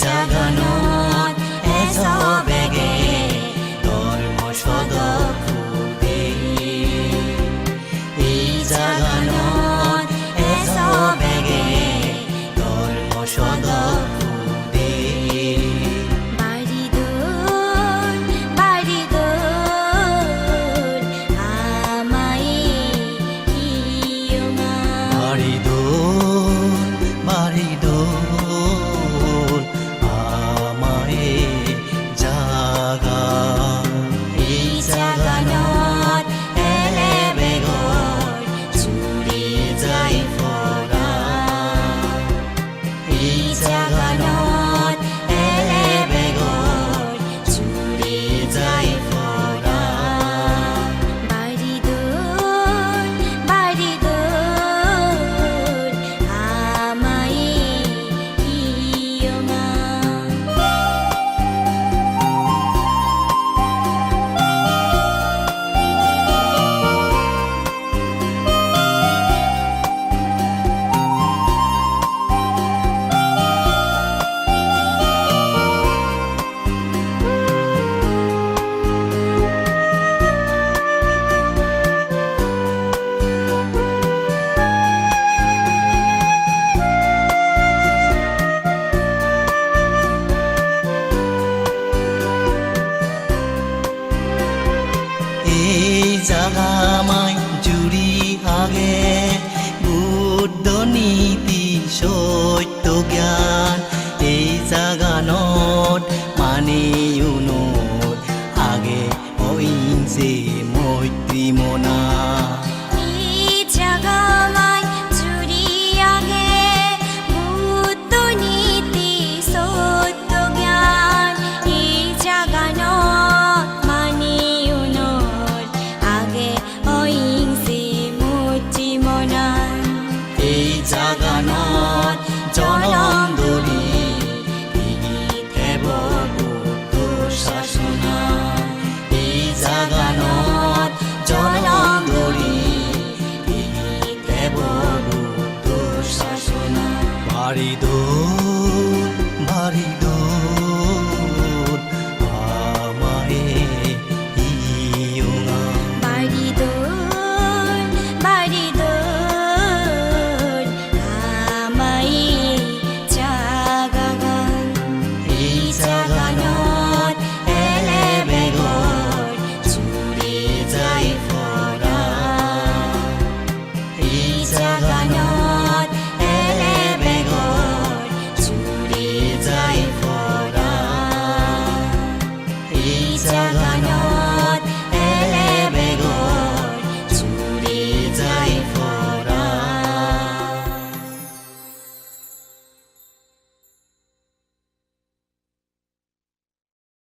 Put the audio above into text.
জাগানত এচবেগে ধৰ্ম সদকুদে এই জাগানত এচবেগে ধৰ্ম সদকুদে বাড়ি দোল আমায় কিয়মা বাড়ি দোল আমায় জাগা এই জাগানত এলে বেগৰ চুৰি যাই ফৰা এই জাগানত এলে বেগৰ চুৰি যাই ফৰা বাড়ি দোল আমায় কিয়মা এই জাগামাই জুৰি আগে বুদ্ধ নীতি সত্য জ্ঞান এই জাগানত মানি উনোত আগে অহিংসে মৈত্ৰী মনা এই জাগামায় চুরি আগে বুদ্ধ নীতি সত্য জ্ঞান এই জাগানত মানি উনৰ আগে অহিংসে মৈত্ৰী মনান এই জাগানত জনম ধৰি বুদ্ধ শাসনা এই জাগানত জনম ধৰি বুদ্ধ শাসনা বাড়ি দোল